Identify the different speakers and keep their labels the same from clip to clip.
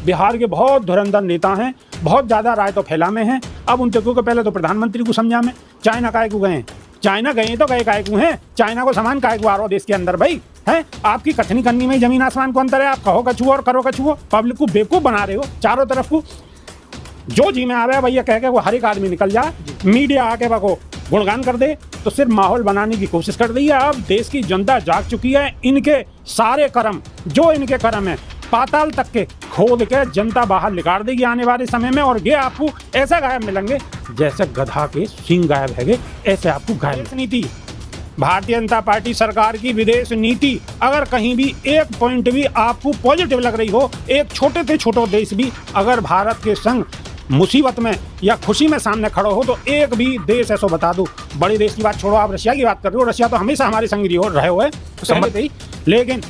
Speaker 1: बिहार के बहुत धुरंधर नेता हैं, बहुत ज़्यादा राय तो फैला में हैं। अब उन तकों को पहले तो प्रधानमंत्री को समझा में, चाइना काय को गए, चाइना गए तो गए काय को हैं, चाइना को सामान काय को आ रहा देश के अंदर भाई है। आपकी कथनी करनी में जमीन आसमान को अंतर है। आप कहो कछुओ और करो कछुओ, पब्लिक को बेवकूफ़ बना रहे हो चारों तरफ को। जो जी में आ रहा है भैया कह के वो हर एक आदमी निकल जाए, मीडिया आके वो गुणगान कर दे, तो सिर्फ माहौल बनाने की कोशिश कर रही है। अब देश की जनता जाग चुकी है। इनके सारे कर्म, जो इनके कर्म है, पाताल तक के खोद के जनता बाहर निकाल देगी आने वाले समय में। और ये आपको ऐसा गायब मिलेंगे जैसे गधा के सींग गायब है, ऐसे आपको गायब। नीति भारतीय जनता पार्टी सरकार की विदेश नीति अगर कहीं भी एक पॉइंट भी आपको पॉजिटिव लग रही हो, एक छोटे से छोटा देश भी अगर भारत के संग मुसीबत में या खुशी में सामने खड़ो हो, तो एक भी देश ऐसा बता दो। बड़े देश की बात छोड़ो, आप रशिया की बात कर रहे हो, रशिया तो हमेशा हमारे संग रहे हुए हैं, लेकिन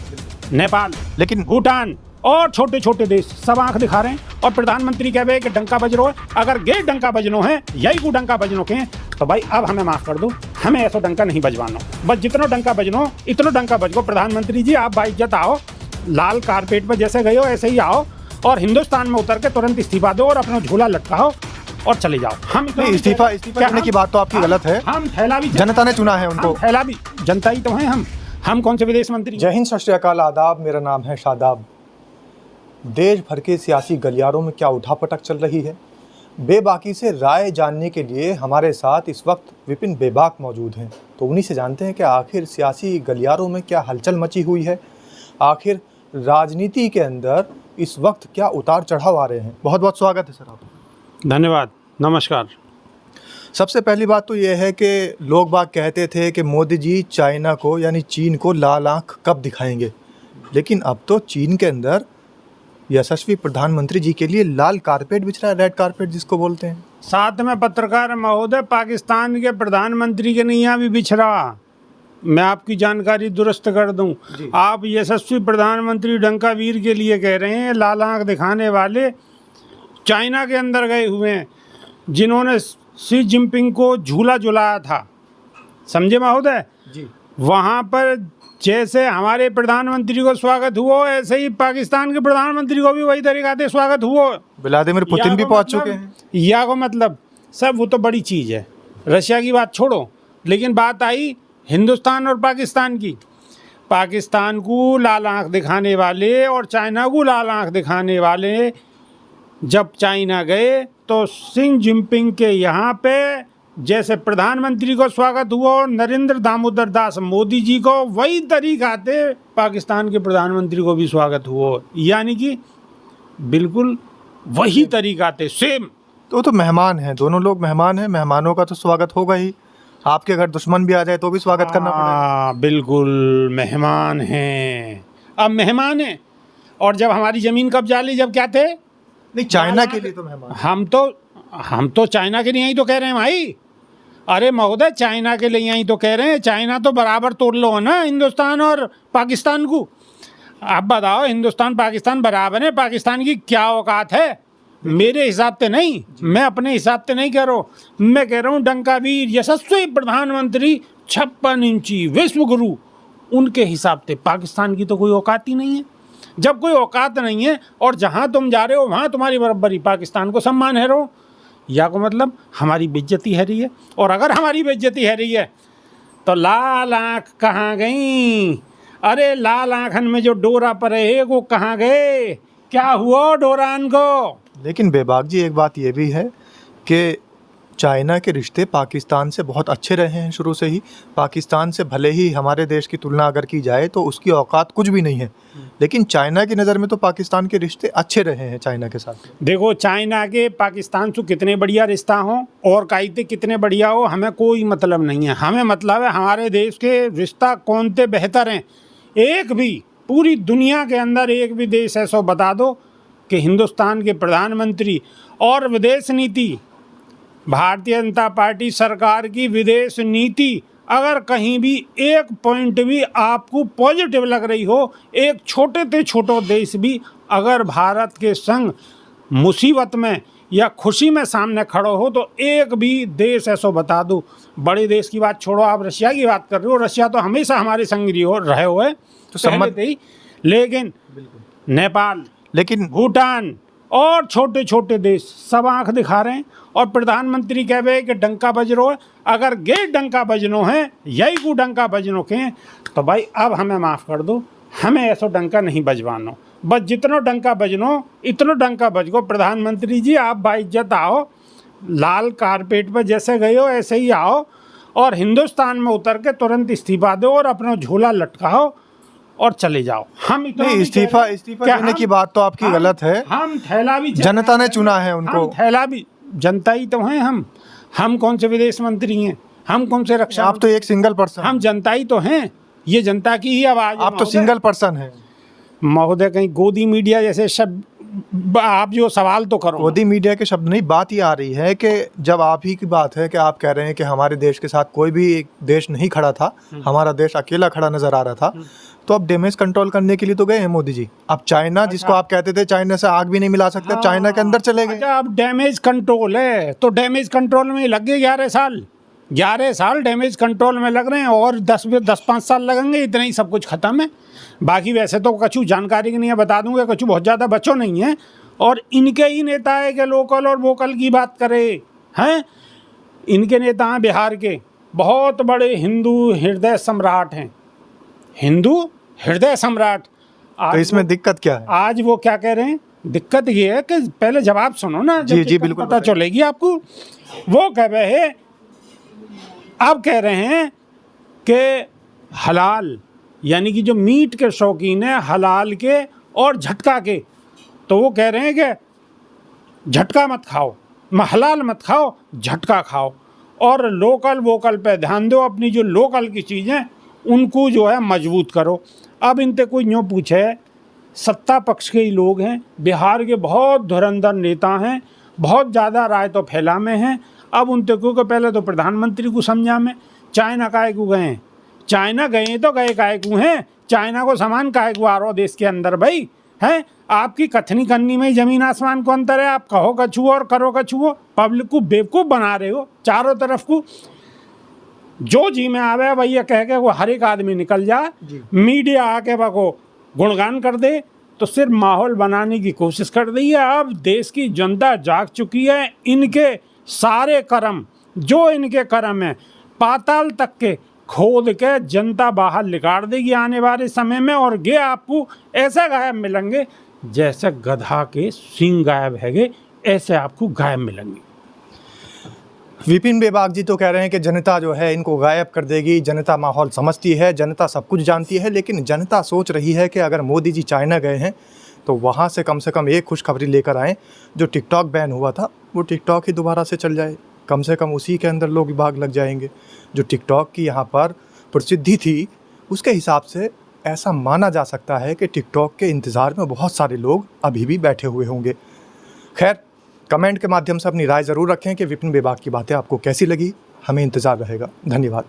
Speaker 1: नेपाल, लेकिन भूटान और छोटे छोटे देश सब आंख दिखा रहे हैं। और प्रधानमंत्री कह रहे हैं कि डंका बज रो है। अगर ये डंका बजनो है, यही को डंका बजनो के, तो भाई अब हमें माफ कर दो, हमें ऐसा डंका नहीं बजवाना। बस जितना डंका बजनो इतना डंका बजगो। प्रधानमंत्री जी आप बाइज्जत आओ, लाल कारपेट पर जैसे गए हो ऐसे ही आओ और हिंदुस्तान में उतर के तुरंत इस्तीफा दो और अपना झोला लटकाओ और चले जाओ। हम
Speaker 2: इस्तीफा करने की बात तो आपकी गलत है।
Speaker 1: हम थैला भी
Speaker 2: जनता ने चुना है उनको,
Speaker 1: थैला भी जनता ही तो हैं। हम कौन से विदेश मंत्री।
Speaker 2: जय हिंद, सत श्री अकाल, आदाब। मेरा नाम है शादाब। देश भर के सियासी गलियारों में क्या उठापटक चल रही है, बेबाकी से राय जानने के लिए हमारे साथ इस वक्त विपिन बेबाक मौजूद हैं। तो उन्हीं से जानते हैं कि आखिर सियासी गलियारों में क्या हलचल मची हुई है, आखिर राजनीति के अंदर इस वक्त क्या उतार चढ़ाव आ रहे हैं। बहुत बहुत स्वागत है सर आप।
Speaker 1: धन्यवाद, नमस्कार।
Speaker 2: सबसे पहली बात तो ये है कि लोग बाग कहते थे कि मोदी जी चाइना को यानी चीन को लाल आँख कब दिखाएंगे, लेकिन अब तो चीन के अंदर यशस्वी प्रधानमंत्री जी के लिए लाल कारपेट बिछ रहा है, रेड कारपेट जिसको बोलते हैं।
Speaker 1: साथ में पत्रकार महोदय, पाकिस्तान के प्रधानमंत्री के नहीं यहाँ भी बिछ रहा। मैं आपकी जानकारी दुरुस्त कर दूं, आप यशस्वी प्रधानमंत्री डंकावीर के लिए कह रहे हैं। लाल आँख दिखाने वाले चाइना के अंदर गए हुए हैं, जिन्होंने शी जिनपिंग को झूला झुलाया था, समझे महोदय जी। वहाँ पर जैसे हमारे प्रधानमंत्री को स्वागत हुआ, ऐसे ही पाकिस्तान के प्रधानमंत्री को भी वही तरीका से स्वागत हुआ।
Speaker 2: व्लादिमीर पुतिन भी पहुंच चुके हैं।
Speaker 1: या को मतलब सब वो तो बड़ी चीज़ है, रशिया की बात छोड़ो। लेकिन बात आई हिंदुस्तान और पाकिस्तान की। पाकिस्तान को लाल आँख दिखाने वाले और चाइना को लाल आँख दिखाने वाले जब चाइना गए तो शी जिनपिंग के यहाँ पे जैसे प्रधानमंत्री को स्वागत हुआ और नरेंद्र दामोदर दास मोदी जी को वही तरीका से पाकिस्तान के प्रधानमंत्री को भी स्वागत हुआ, यानी कि बिल्कुल वही तरीका से सेम।
Speaker 2: तो मेहमान हैं, दोनों लोग मेहमान हैं, मेहमानों का तो स्वागत होगा ही। आपके घर दुश्मन भी आ जाए तो भी स्वागत करना पड़ेगा।
Speaker 1: बिल्कुल मेहमान हैं, अब मेहमान हैं। और जब हमारी ज़मीन कब्जा ली, जब क्या थे,
Speaker 2: नहीं चाइना के लिए तो मेहमान।
Speaker 1: हम तो चाइना के लिए ही तो कह रहे हैं भाई। अरे महोदय, चाइना के लिए ही तो कह रहे हैं। चाइना तो बराबर तोड़ लो ना हिंदुस्तान और पाकिस्तान को। आप बताओ, हिंदुस्तान पाकिस्तान बराबर है, पाकिस्तान की क्या औकात है? मेरे हिसाब से नहीं, मैं अपने हिसाब से नहीं कह रहा हूँ, मैं कह रहा हूँ डंकावीर यशस्वी प्रधानमंत्री 56 इंची विश्व गुरु, उनके हिसाब से पाकिस्तान की तो कोई औकात ही नहीं है। जब कोई औकात नहीं है और जहाँ तुम जा रहे हो वहाँ तुम्हारी बराबरी पाकिस्तान को सम्मान है रहो, या को मतलब हमारी बेइज्जती है रही है। और अगर हमारी बेइज्जती है रही है तो लाल आँख कहाँ गई? अरे लाल आँखन में जो डोरा पड़े है वो कहाँ गए? क्या हुआ डोरान को?
Speaker 2: लेकिन बेबाक जी, एक बात ये भी है कि चाइना के रिश्ते पाकिस्तान से बहुत अच्छे रहे हैं शुरू से ही। पाकिस्तान से भले ही हमारे देश की तुलना अगर की जाए तो उसकी औकात कुछ भी नहीं है, लेकिन चाइना की नज़र में तो पाकिस्तान के रिश्ते अच्छे रहे हैं चाइना के साथ।
Speaker 1: देखो, चाइना के पाकिस्तान से कितने बढ़िया रिश्ता हो और कायदे कितने बढ़िया हो, हमें कोई मतलब नहीं है। हमें मतलब है हमारे देश के रिश्ता कौन से बेहतर हैं। एक भी पूरी दुनिया के अंदर एक भी देश ऐसा बता दो कि हिंदुस्तान के प्रधानमंत्री और विदेश नीति, भारतीय जनता पार्टी सरकार की विदेश नीति अगर कहीं भी एक पॉइंट भी आपको पॉजिटिव लग रही हो, एक छोटे से छोटा देश भी अगर भारत के संग मुसीबत में या खुशी में सामने खड़ो हो, तो एक भी देश ऐसा बता दो। बड़े देश की बात छोड़ो, आप रशिया की बात कर रहे हो, रशिया तो हमेशा हमारे संग रहे हुए तो सहमत ही। लेकिन नेपाल,
Speaker 2: लेकिन
Speaker 1: भूटान और छोटे छोटे देश सब आंख दिखा रहे हैं और प्रधानमंत्री कह रहे हैं कि डंका बज रो है। अगर गे डंका बजनो है, यही को डंका बजनो के, तो भाई अब हमें माफ़ कर दो, हमें ऐसा डंका नहीं बजवानो। बस जितनो डंका बजनो इतनो डंका बजगो। प्रधानमंत्री जी आप बाइज्जत आओ, लाल कारपेट पर जैसे गए हो ऐसे ही आओ और हिंदुस्तान में उतर के तुरंत इस्तीफा दो और अपना झोला लटकाओ और चले जाओ। हम इतना
Speaker 2: नहीं,
Speaker 1: भी कह रहे हैं
Speaker 2: इस्तीफा
Speaker 1: कि
Speaker 2: देने की बात तो आपकी गलत है।
Speaker 1: हम थैला भी
Speaker 2: जनता ने चुना है उनको।
Speaker 1: हम थैला भी, जनता ही तो हैं हम कौन से विदेश मंत्री हैं, हम कौन से रक्षा,
Speaker 2: आप तो एक सिंगल पर्सन,
Speaker 1: हम जनता ही तो हैं, ये जनता की ही आवाज़ है।
Speaker 2: आप तो सिंगल पर्सन हैं
Speaker 1: महोदय। कहीं गोदी मीडिया जैसे शब्द आप जो सवाल तो करो।
Speaker 2: गोदी मीडिया के शब्द नहीं, बात ये आ रही है कि जब आप ही की बात है कि आप कह रहे हैं कि हमारे देश के साथ कोई भी एक देश नहीं खड़ा था, हमारा देश अकेला खड़ा नजर आ रहा था, तो अब डैमेज कंट्रोल करने के लिए तो गए हैं मोदी जी। अब चाइना, जिसको आप कहते थे चाइना से आग भी नहीं मिला सकते, अब चाइना के अंदर चले गए।
Speaker 1: अच्छा, अब डैमेज कंट्रोल है तो डैमेज कंट्रोल में लग गए 11 साल डैमेज कंट्रोल में लग रहे हैं और 10-5 साल लगेंगे, इतना ही सब कुछ खत्म है। बाकी वैसे तो कछु जानकारी की नहीं है, बता दूंगा कछु बहुत ज़्यादा बच्चों नहीं है और इनके ही नेता है कि लोकल और वोकल की बात करे हैं। इनके नेता हैं बिहार के, बहुत बड़े हिंदू हृदय सम्राट हैं, हिंदू हृदय सम्राट।
Speaker 2: तो इसमें दिक्कत क्या है?
Speaker 1: आज वो क्या कह रहे हैं, दिक्कत ये है कि पहले जवाब सुनो ना,
Speaker 2: जी बिल्कुल,
Speaker 1: पता चलेगी आपको। वो कह रहे हैं, अब कह रहे हैं कि हलाल, यानी कि जो मीट के शौकीन है, हलाल के और झटका के, तो वो कह रहे हैं कि झटका मत खाओ, हलाल मत खाओ, झटका खाओ और लोकल वोकल पे ध्यान दो। अपनी जो लोकल की चीज़ें उनको जो है मजबूत करो। अब इनसे कोई यूँ पूछे, सत्ता पक्ष के ही लोग हैं, बिहार के बहुत धुरंधर नेता हैं, बहुत ज़्यादा राय तो फैला में हैं। अब उन तकों को पहले तो प्रधानमंत्री को समझा में, चाइना काहे को गए हैं, चाइना गए तो गए काहे को हैं, चाइना को सामान काहे को आ रहा देश के अंदर भाई हैं। आपकी कथनी करनी में ही ज़मीन आसमान को अंतर है। आप कहो कछुओ और करो कछुओ, पब्लिक को बेवकूफ़ बना रहे हो चारों तरफ को। जो जी में आवे भैया कह के वो हर एक आदमी निकल जाए, मीडिया आके वो गुणगान कर दे, तो सिर्फ माहौल बनाने की कोशिश कर रही है। अब देश की जनता जाग चुकी है। इनके सारे कर्म, जो इनके कर्म है, पाताल तक के खोद के जनता बाहर निकाल देगी आने वाले समय में। और ये आपको ऐसे गायब मिलेंगे जैसे गधा के सींग गायब हैगे, ऐसे आपको गायब मिलेंगे।
Speaker 2: विपिन बेबाक जी तो कह रहे हैं कि जनता जो है इनको गायब कर देगी, जनता माहौल समझती है, जनता सब कुछ जानती है। लेकिन जनता सोच रही है कि अगर मोदी जी चाइना गए हैं तो वहाँ से कम एक खुशखबरी लेकर आएँ। जो टिकटॉक बैन हुआ था वो टिकटॉक ही दोबारा से चल जाए, कम से कम उसी के अंदर लोग भाग लग जाएंगे। जो टिकटॉक की यहाँ पर प्रसिद्धि थी उसके हिसाब से ऐसा माना जा सकता है कि टिकटॉक के इंतज़ार में बहुत सारे लोग अभी भी बैठे हुए होंगे। खैर, कमेंट के माध्यम से अपनी राय ज़रूर रखें कि विपिन बेबाक की बातें आपको कैसी लगी। हमें इंतज़ार रहेगा। धन्यवाद।